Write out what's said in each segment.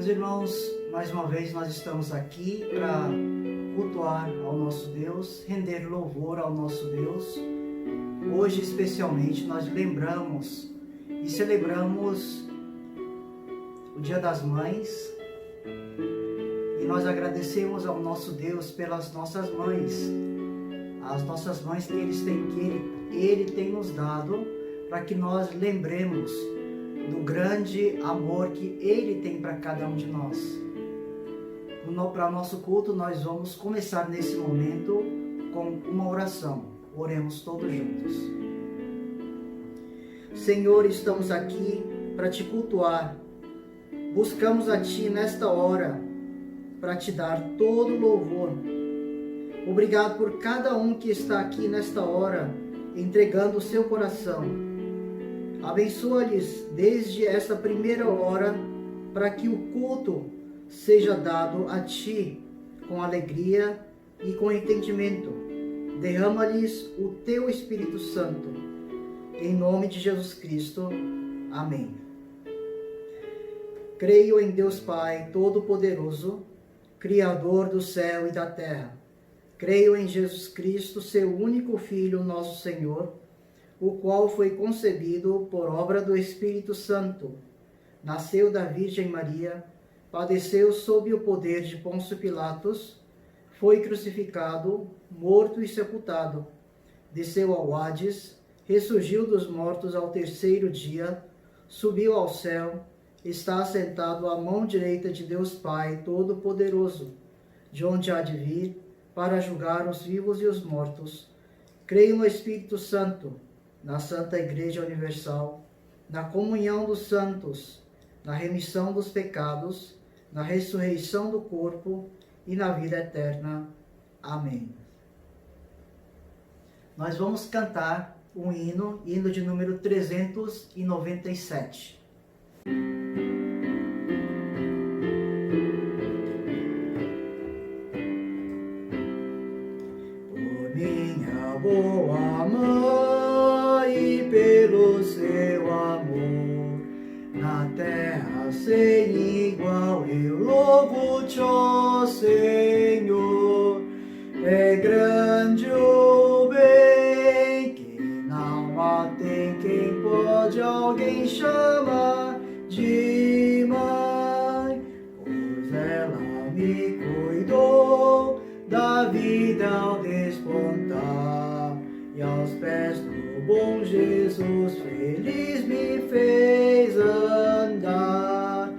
Meus irmãos, mais uma vez nós estamos aqui para cultuar ao nosso Deus, render louvor ao nosso Deus. Hoje, especialmente, nós lembramos e celebramos o Dia das Mães e nós agradecemos ao nosso Deus pelas nossas mães, as nossas mães que Ele tem nos dado, para que nós lembremos do grande amor que Ele tem para cada um de nós. Para nosso culto, nós vamos começar nesse momento com uma oração. Oremos todos juntos. Senhor, estamos aqui para Te cultuar. Buscamos a Ti nesta hora para Te dar todo louvor. Obrigado por cada um que está aqui nesta hora, entregando o seu coração. Abençoa-lhes desde esta primeira hora, para que o culto seja dado a Ti com alegria e com entendimento. Derrama-lhes o Teu Espírito Santo. Em nome de Jesus Cristo. Amém. Creio em Deus Pai Todo-Poderoso, Criador do céu e da terra. Creio em Jesus Cristo, Seu único Filho, nosso Senhor, o qual foi concebido por obra do Espírito Santo, nasceu da Virgem Maria, padeceu sob o poder de Pôncio Pilatos, foi crucificado, morto e sepultado, desceu ao Hades, ressurgiu dos mortos ao terceiro dia, subiu ao céu, está assentado à mão direita de Deus Pai Todo-Poderoso, de onde há de vir para julgar os vivos e os mortos. Creio no Espírito Santo, na Santa Igreja Universal, na comunhão dos santos, na remissão dos pecados, na ressurreição do corpo e na vida eterna. Amém. Nós vamos cantar um hino de número 397. Por minha boa mãe, pelo seu amor, na terra sem igual, eu louvo-te, ó Senhor. É grande o bem que não há tem quem pode alguém chamar de mãe, pois ela me cuidou da vida ao despontar, e aos pés do bom Jesus feliz me fez andar.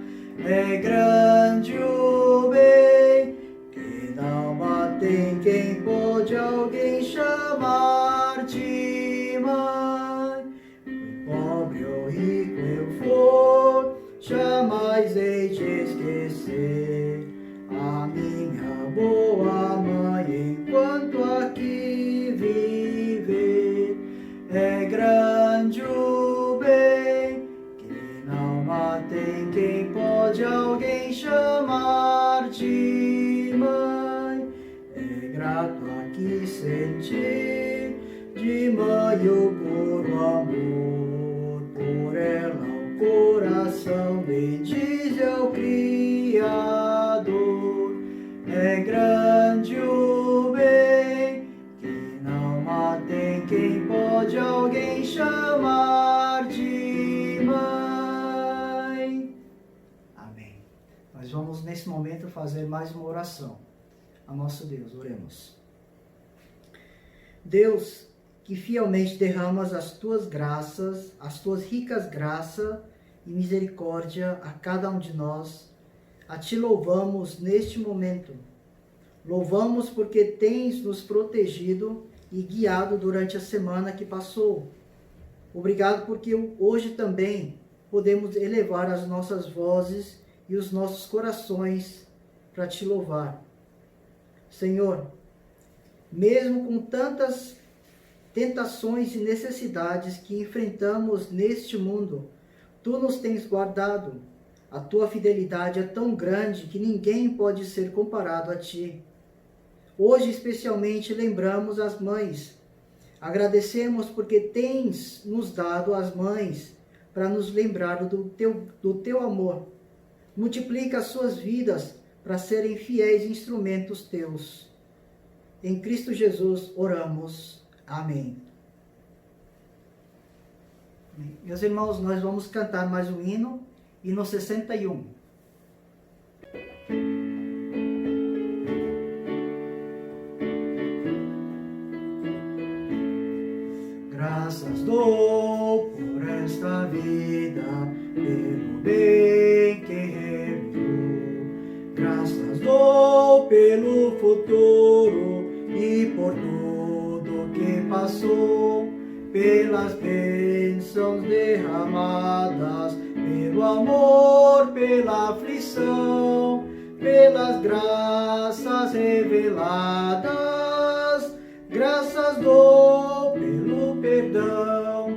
É grande o bem que não há tem quem pode alguém chamar de mãe. Pobre ou rico eu for, jamais hei de esquecer a minha boa mãe enquanto aqui viver. É grande o bem que não há tem quem pode alguém chamar de mãe. É grato aqui sentir de mãe o puro amor, por ela o coração bendiz ao Criador. É grande o bem que não há tem quem pode alguém chamar de mãe. Amém. Nós vamos nesse momento fazer mais uma oração a nosso Deus. Oremos. Deus, que fielmente derramas as tuas graças, as tuas ricas graças e misericórdia a cada um de nós, a Ti louvamos neste momento. Louvamos porque tens nos protegido e guiado durante a semana que passou. Obrigado porque hoje também podemos elevar as nossas vozes e os nossos corações para Te louvar. Senhor, mesmo com tantas tentações e necessidades que enfrentamos neste mundo, Tu nos tens guardado. A Tua fidelidade é tão grande que ninguém pode ser comparado a Ti. Hoje, especialmente, lembramos as mães. Agradecemos porque tens nos dado as mães para nos lembrar do teu amor. multiplica as suas vidas para serem fiéis instrumentos teus. Em Cristo Jesus oramos. Amém. Meus irmãos, nós vamos cantar mais um hino 61. Graças dou por esta vida, pelo bem que revelou. Graças dou pelo futuro e por tudo que passou, pelas bênçãos derramadas, pelo amor, pela aflição, pelas graças reveladas. Graças dou pelo perdão,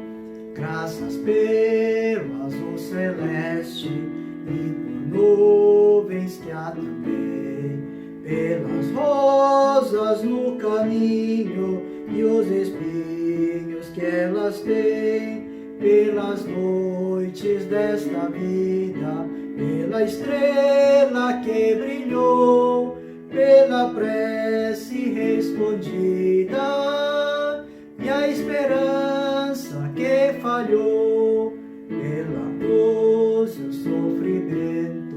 graças pelo azul celeste e por nuvens que há também, pelas rosas no caminho e os espinhos que elas têm, pelas noites desta vida, pela estrela que brilhou, pela prece respondida e a esperança que falhou, pela cruz e o sofrimento,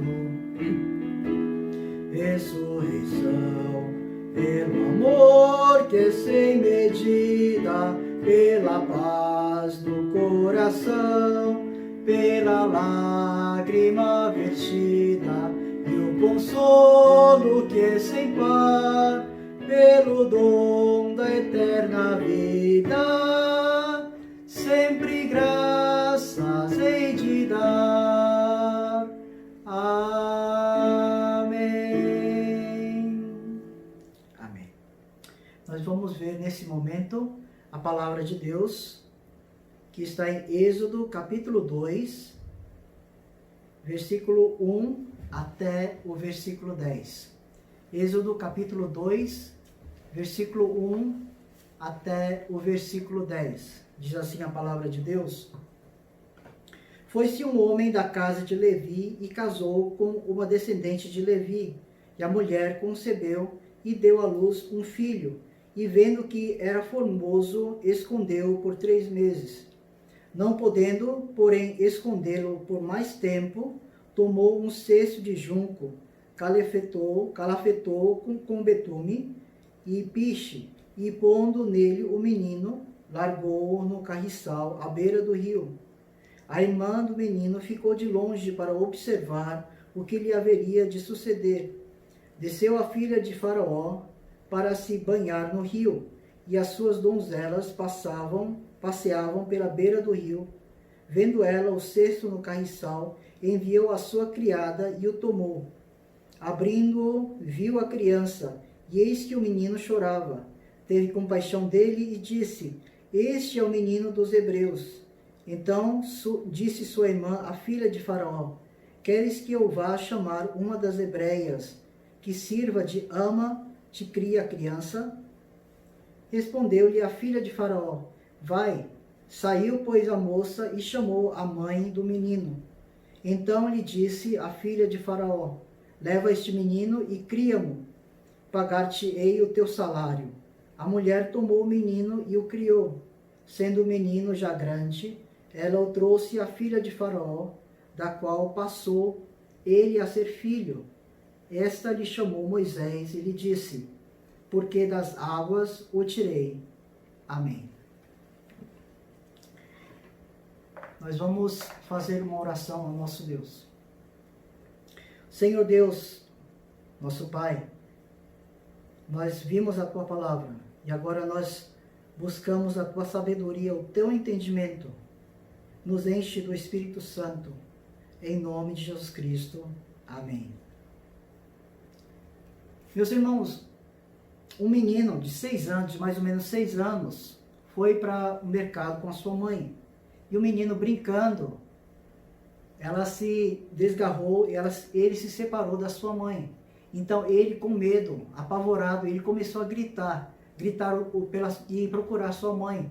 ressurreição, pelo amor que é sem medida, pela paz do coração, pela lágrima vertida e o consolo que é sem par, pelo dom da eterna vida, sempre graças hei de dar. Amém. Amém. Nós vamos ver nesse momento a palavra de Deus, que está em Êxodo capítulo 2, versículo 1 até o versículo 10. Êxodo capítulo 2, versículo 1 até o versículo 10. Diz assim a palavra de Deus: Foi-se um homem da casa de Levi e casou com uma descendente de Levi, e a mulher concebeu e deu à luz um filho, e vendo que era formoso, escondeu-o por 3 meses. Não podendo, porém, escondê-lo por mais tempo, tomou um cesto de junco, calafetou com betume e piche, e pondo nele o menino, largou-o no carriçal à beira do rio. A irmã do menino ficou de longe para observar o que lhe haveria de suceder. Desceu a filha de Faraó para se banhar no rio, e as suas donzelas passeavam pela beira do rio. Vendo ela o cesto no carriçal, enviou a sua criada e o tomou. Abrindo-o, viu a criança, e eis que o menino chorava. Teve compaixão dele e disse: Este é o menino dos hebreus. Então disse sua irmã, a filha de Faraó: Queres que eu vá chamar uma das hebreias, que sirva de ama, te cria a criança? Respondeu-lhe a filha de Faraó: Vai. Saiu, pois, a moça e chamou a mãe do menino. Então lhe disse a filha de Faraó: Leva este menino e cria-mo, pagar-te-ei o teu salário. A mulher tomou o menino e o criou. Sendo o menino já grande, ela o trouxe à filha de Faraó, da qual passou ele a ser filho. Esta lhe chamou Moisés e lhe disse: Porque das águas o tirei. Amém. Nós vamos fazer uma oração ao nosso Deus. Senhor Deus, nosso Pai, nós vimos a Tua palavra e agora nós buscamos a Tua sabedoria, o Teu entendimento. Nos enche do Espírito Santo, em nome de Jesus Cristo. Amém. Meus irmãos, um menino de 6 anos, de mais ou menos 6 anos, foi para o mercado com a sua mãe. E o menino brincando, ela se desgarrou, ele se separou da sua mãe. Então ele, com medo, apavorado, ele começou a gritar e procurar sua mãe.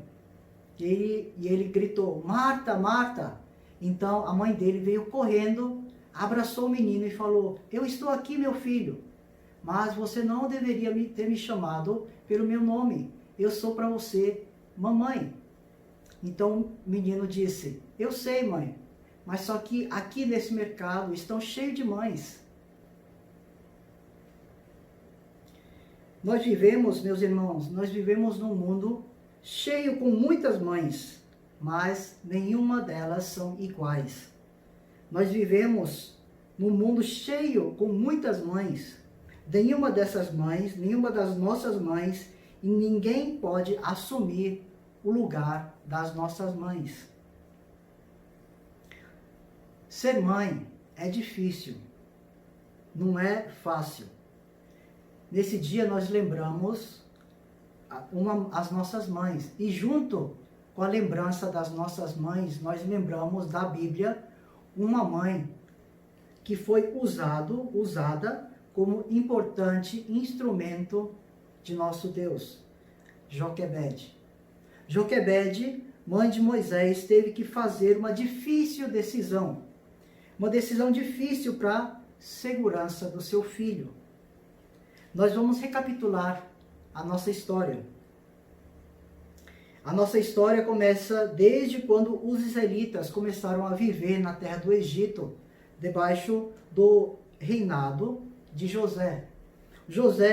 E ele gritou: Marta, Marta! Então a mãe dele veio correndo abraçou o menino e falou: eu estou aqui, meu filho, mas você não deveria ter me chamado pelo meu nome. Eu sou para você mamãe. Então o menino disse: eu sei, mãe, mas só que aqui nesse mercado estão cheios de mães. Nós vivemos, meus irmãos, nós vivemos num mundo cheio com muitas mães, mas nenhuma delas são iguais. Nós vivemos num mundo cheio com muitas mães. Nenhuma dessas mães, nenhuma das nossas mães, e ninguém pode assumir o lugar das nossas mães. Ser mãe é difícil, não é fácil. Nesse dia nós lembramos as nossas mães, e junto com a lembrança das nossas mães, nós lembramos da Bíblia uma mãe que foi usada como importante instrumento de nosso Deus, Joquebede. Joquebede, mãe de Moisés, teve que fazer uma difícil decisão. Uma decisão difícil para a segurança do seu filho. Nós vamos recapitular a nossa história. A nossa história começa desde quando os israelitas começaram a viver na terra do Egito, debaixo do reinado de José.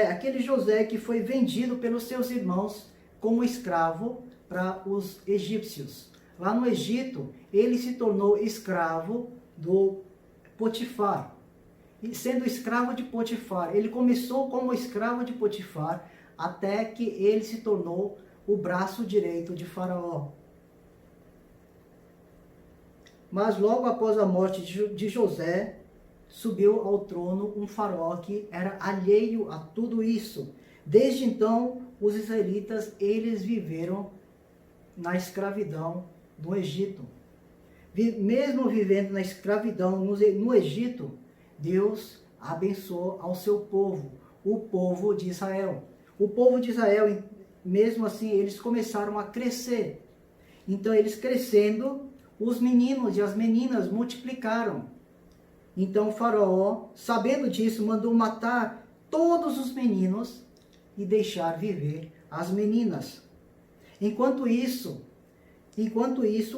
Aquele José que foi vendido pelos seus irmãos como escravo para os egípcios. Lá no Egito, ele se tornou escravo do Potifar. E sendo escravo de Potifar, ele começou como escravo de Potifar, até que ele se tornou o braço direito de Faraó. Mas logo após a morte de José, subiu ao trono um faraó que era alheio a tudo isso. Desde então, os israelitas, eles viveram na escravidão do Egito. Mesmo vivendo na escravidão no Egito, Deus abençoou ao seu povo, o povo de Israel. O povo de Israel, mesmo assim, eles começaram a crescer. Então, eles crescendo, os meninos e as meninas multiplicaram. Então, o faraó, sabendo disso, mandou matar todos os meninos e deixar viver as meninas. Enquanto isso,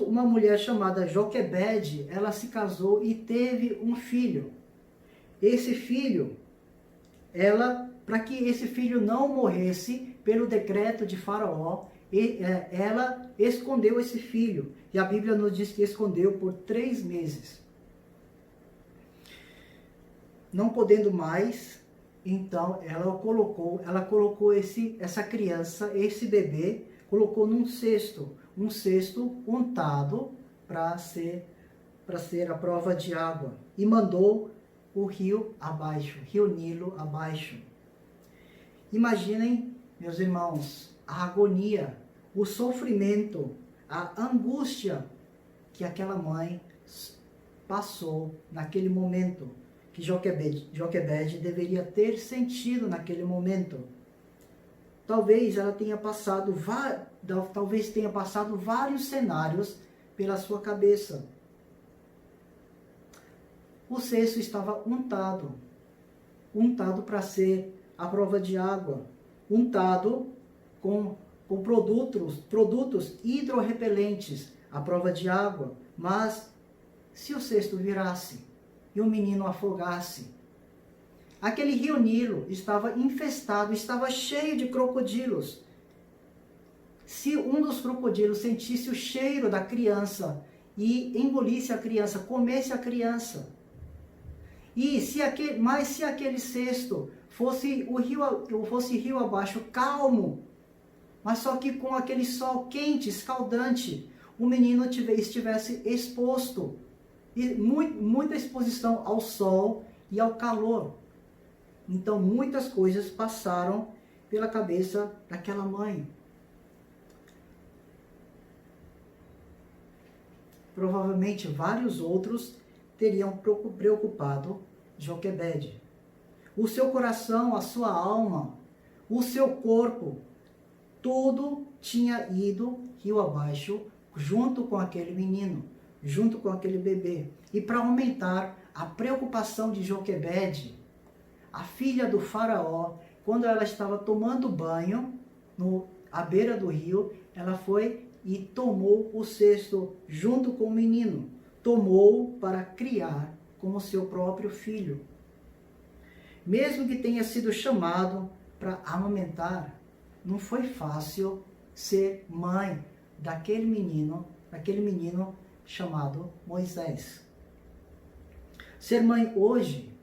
uma mulher chamada Joquebede, ela se casou e teve um filho. Esse filho, para que esse filho não morresse pelo decreto de Faraó, ela escondeu esse filho. E a Bíblia nos diz que escondeu por 3 meses. Não podendo mais, então ela colocou essa criança, esse bebê, colocou num cesto, um cesto untado para ser a prova de água, e mandou o rio abaixo, rio Nilo abaixo. Imaginem, meus irmãos, a agonia, o sofrimento, a angústia que aquela mãe passou naquele momento, que Joquebede deveria ter sentido naquele momento. Talvez tenha passado vários cenários pela sua cabeça. O cesto estava untado para ser a prova de água, untado com produtos hidrorrepelentes, a prova de água. Mas se o cesto virasse e o menino afogasse, aquele rio Nilo estava infestado, estava cheio de crocodilos. Se um dos crocodilos sentisse o cheiro da criança e engolisse a criança, comesse a criança, e se aquele cesto fosse rio abaixo, calmo, mas só que com aquele sol quente, escaldante, o menino estivesse exposto, e muita exposição ao sol e ao calor. Então muitas coisas passaram pela cabeça daquela mãe. Provavelmente vários outros teriam preocupado Joquebede. O seu coração, a sua alma, o seu corpo, tudo tinha ido rio abaixo junto com aquele menino, junto com aquele bebê. E para aumentar a preocupação de Joquebede, a filha do faraó, quando ela estava tomando banho à beira do rio, ela foi e tomou o cesto junto com o menino. Tomou para criar como seu próprio filho. Mesmo que tenha sido chamado para amamentar, não foi fácil ser mãe daquele menino chamado Moisés. Ser mãe hoje,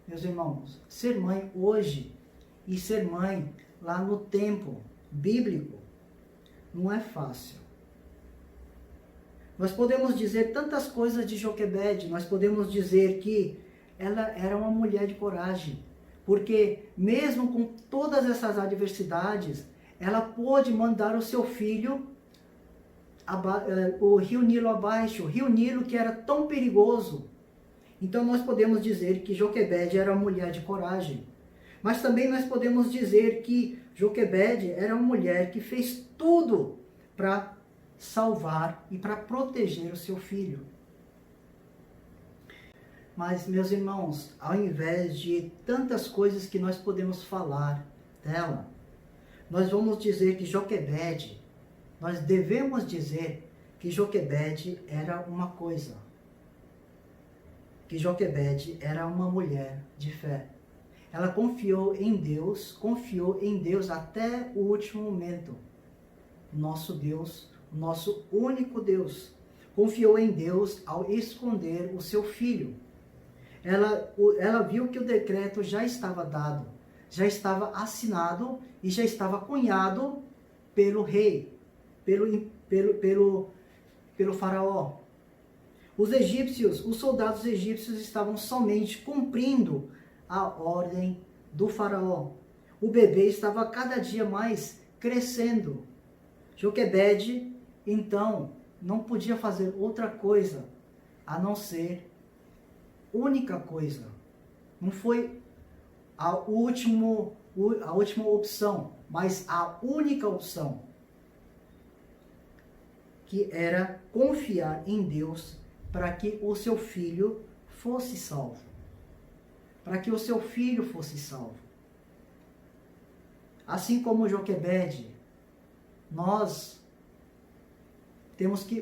meus irmãos, ser mãe hoje e ser mãe lá no tempo bíblico não é fácil. Nós podemos dizer tantas coisas de Joquebede, nós podemos dizer que ela era uma mulher de coragem, porque mesmo com todas essas adversidades, ela pôde mandar o seu filho o rio Nilo abaixo, o rio Nilo que era tão perigoso. Então nós podemos dizer que Joquebede era uma mulher de coragem. Mas também nós podemos dizer que Joquebede era uma mulher que fez tudo para salvar e para proteger o seu filho. Mas, meus irmãos, ao invés de tantas coisas que nós podemos falar dela, nós vamos dizer que Joquebede, nós devemos dizer que Joquebede era uma coisa. Que Joquebede era uma mulher de fé. Ela confiou em Deus até o último momento. Nosso Deus, nosso único Deus, confiou em Deus ao esconder o seu filho. Ela viu que o decreto já estava dado, já estava assinado e já estava cunhado pelo rei, pelo faraó. Os soldados egípcios estavam somente cumprindo a ordem do faraó. O bebê estava cada dia mais crescendo. Joquebede, então, não podia fazer outra coisa a não ser única coisa. Não foi a última opção, mas a única opção, que era confiar em Deus para que o seu filho fosse salvo. Para que o seu filho fosse salvo. Assim como Joquebede, nós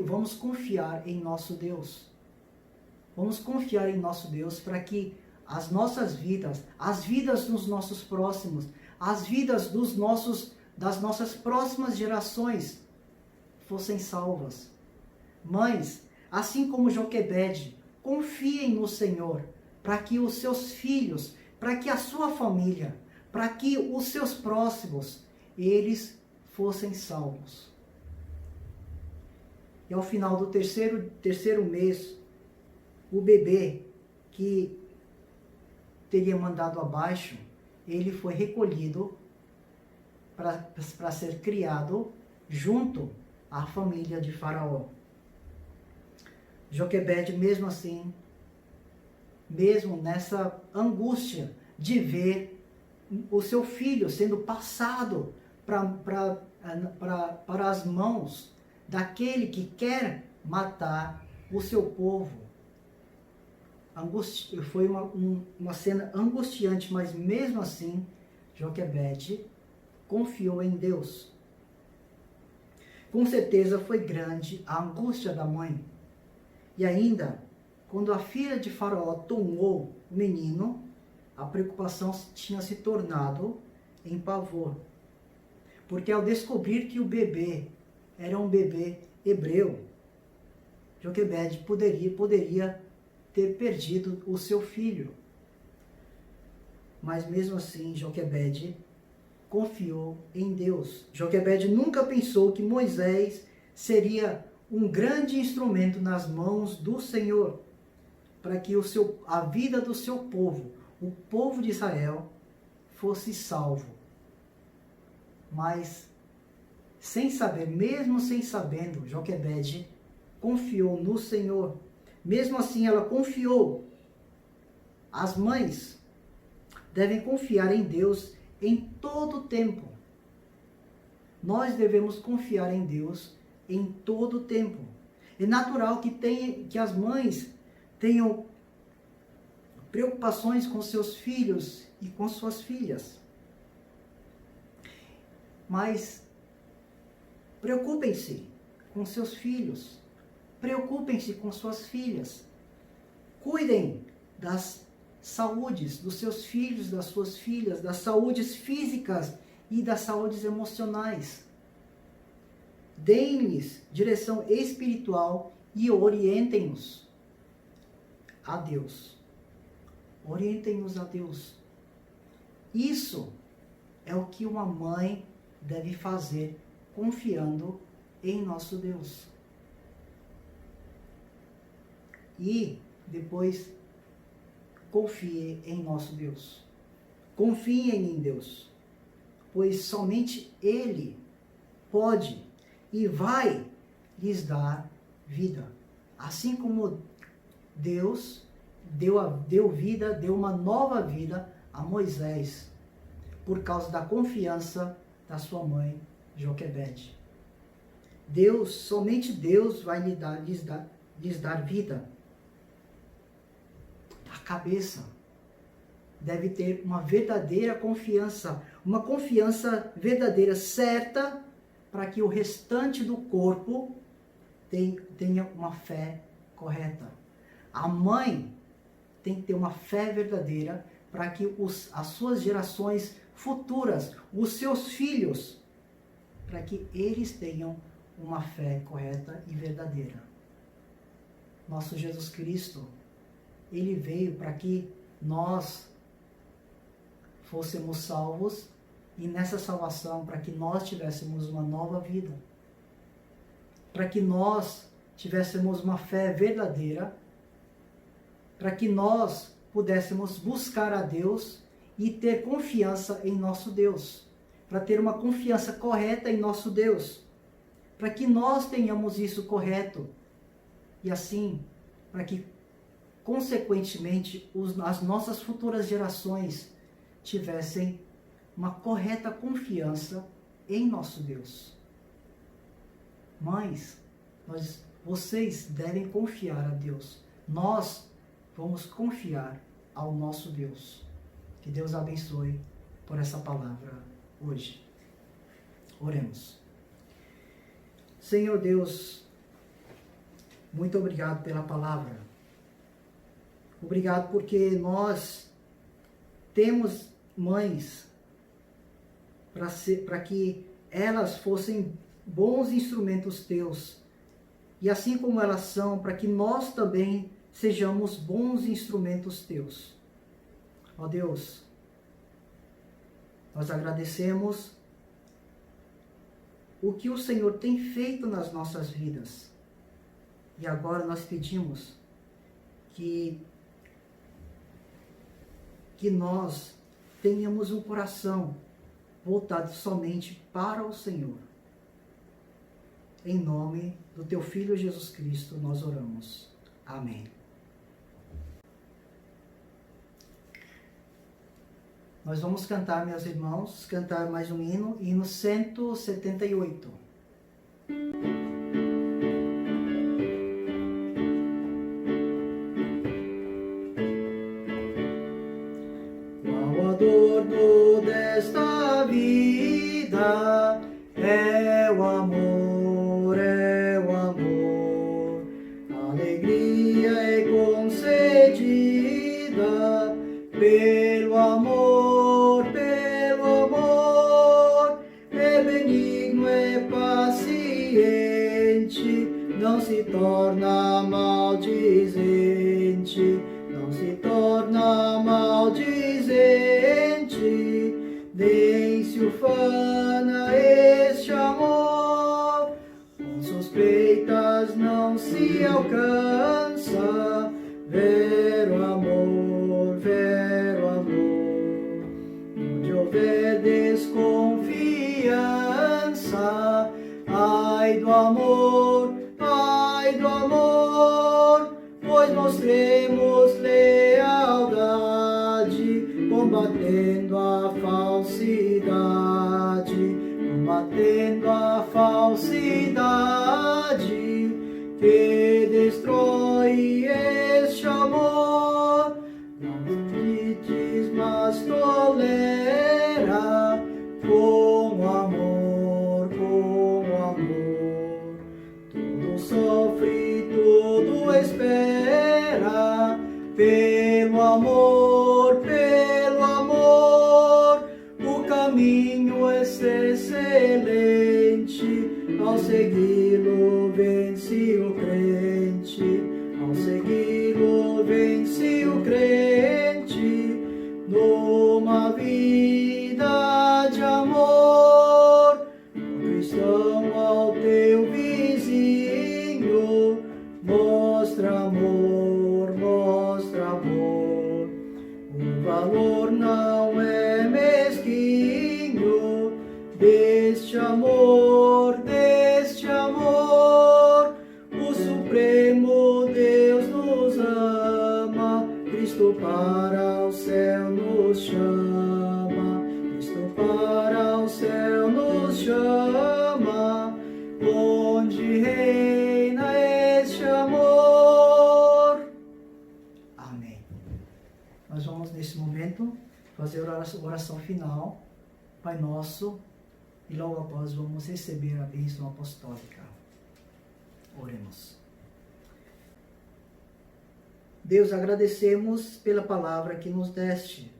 vamos confiar em nosso Deus. Vamos confiar em nosso Deus para que as nossas vidas, as vidas dos nossos próximos, as vidas das nossas próximas gerações fossem salvas. Mães, assim como Joquebede, confiem no Senhor para que os seus filhos, para que a sua família, para que os seus próximos, eles fossem salvos. E ao final do terceiro mês, o bebê que teria mandado abaixo, ele foi recolhido para ser criado junto à família de Faraó. Joquebede, mesmo assim, mesmo nessa angústia de ver o seu filho sendo passado para as mãos daquele que quer matar o seu povo. Foi uma cena angustiante, mas mesmo assim, Joquebede confiou em Deus. Com certeza foi grande a angústia da mãe. E ainda, quando a filha de Faraó tomou o menino, a preocupação tinha se tornado em pavor. Porque ao descobrir que o bebê era um bebê hebreu, Joquebede poderia ter perdido o seu filho. Mas mesmo assim, Joquebede confiou em Deus. Joquebede nunca pensou que Moisés seria um grande instrumento nas mãos do Senhor, para que a vida do seu povo, o povo de Israel, fosse salvo. Mas, mesmo sem sabendo, Joquebede confiou no Senhor. Mesmo assim, ela confiou. As mães devem confiar em Deus em todo o tempo. Nós devemos confiar em Deus em todo o tempo. É natural que as mães tenham preocupações com seus filhos e com suas filhas. Mas preocupem-se com seus filhos, preocupem-se com suas filhas, cuidem das saúdes dos seus filhos, das suas filhas, das saúdes físicas e das saúdes emocionais. Deem-lhes direção espiritual e orientem-nos a Deus. Orientem-nos a Deus. Isso é o que uma mãe deve fazer, confiando em nosso Deus. E depois, confie em nosso Deus. Confiem em Deus, pois somente Ele pode e vai lhes dar vida. Assim como Deus deu vida, deu uma nova vida a Moisés, por causa da confiança da sua mãe, Joquebede. Somente Deus vai lhes dar vida. A cabeça deve ter uma verdadeira confiança, uma confiança verdadeira, certa, para que o restante do corpo tenha uma fé correta. A mãe tem que ter uma fé verdadeira para que as suas gerações futuras, os seus filhos, para que eles tenham uma fé correta e verdadeira. Nosso Jesus Cristo, Ele veio para que nós fôssemos salvos e nessa salvação, para que nós tivéssemos uma nova vida. Para que nós tivéssemos uma fé verdadeira, para que nós pudéssemos buscar a Deus e ter confiança em nosso Deus, para ter uma confiança correta em nosso Deus, para que nós tenhamos isso correto, e assim, para que, consequentemente, as nossas futuras gerações tivessem uma correta confiança em nosso Deus. Mães, vocês devem confiar a Deus. Nós vamos confiar ao nosso Deus. Que Deus abençoe por essa palavra hoje. Oremos. Senhor Deus, muito obrigado pela palavra. Obrigado porque nós temos mães para que elas fossem bons instrumentos teus. E assim como elas são, para que nós também sejamos bons instrumentos teus. Ó Deus, nós agradecemos o que o Senhor tem feito nas nossas vidas. E agora nós pedimos que nós tenhamos um coração voltado somente para o Senhor. Em nome do teu Filho Jesus Cristo nós oramos. Amém. Nós vamos cantar, meus irmãos, cantar mais um hino 178. Qual adorno desta vida é o amor, a alegria é concedida pelo amor, é benigno, é paciente, não se torna maldizente, não se torna maldizente, nem se ufana este amor, com suspeitas não se alcança, vero amor, onde houver desconfiança, ai do amor, pois mostremos lealdade, combatendo a falsidade, que destrói este amor. Não Pelo amor, o caminho é excelente. Ao segui-lo vence o crente, ao segui-lo vence o crente, numa vida de amor. Ó cristão, ao teu vizinho, mostra amor, mostra amor. O valor não é mesquinho deste amor, o Supremo Deus nos ama, Cristo para o céu nos chama, Cristo para o céu nos chama, onde reina este amor. Amém. Nós vamos nesse momento fazer a oração final, Pai Nosso, e logo após vamos receber a bênção apostólica. Oremos. Deus, agradecemos pela palavra que nos deste.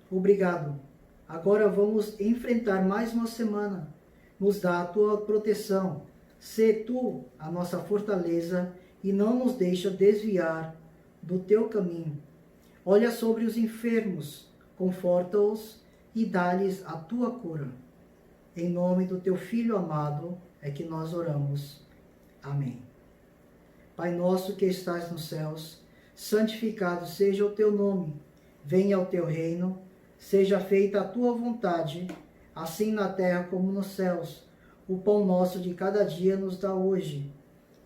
Obrigado. Agora vamos enfrentar mais uma semana. Nos dá a tua proteção. Sê tu a nossa fortaleza e não nos deixa desviar do teu caminho. Olha sobre os enfermos, conforta-os e dá-lhes a tua cura. Em nome do teu Filho amado é que nós oramos. Amém. Pai nosso que estás nos céus, santificado seja o teu nome. Venha o teu reino, seja feita a tua vontade, assim na terra como nos céus. O pão nosso de cada dia nos dá hoje,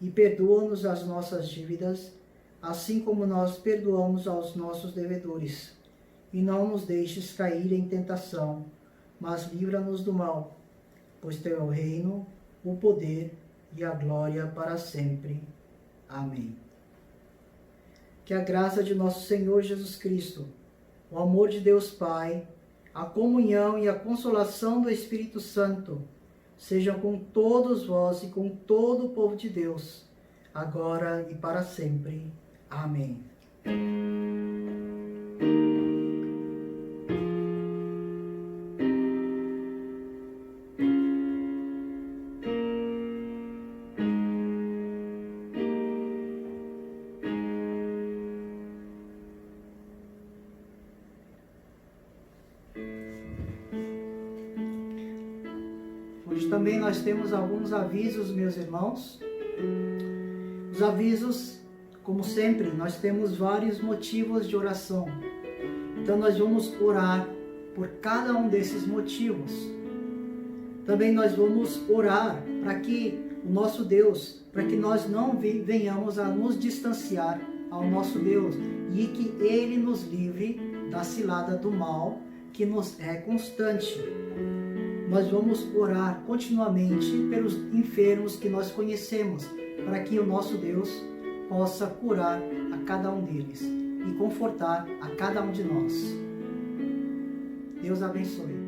e perdoa-nos as nossas dívidas, assim como nós perdoamos aos nossos devedores. E não nos deixes cair em tentação, mas livra-nos do mal, pois teu é o reino, o poder e a glória para sempre. Amém. Que a graça de nosso Senhor Jesus Cristo, o amor de Deus Pai, a comunhão e a consolação do Espírito Santo sejam com todos vós e com todo o povo de Deus, agora e para sempre. Amém. Hoje também nós temos alguns avisos, meus irmãos. Os avisos, como sempre, nós temos vários motivos de oração. Então nós vamos orar por cada um desses motivos. Também nós vamos orar para que o nosso Deus, para que nós não venhamos a nos distanciar ao nosso Deus e que Ele nos livre da cilada do mal que nos é constante. Nós vamos orar continuamente pelos enfermos que nós conhecemos, para que o nosso Deus possa curar a cada um deles e confortar a cada um de nós. Deus abençoe.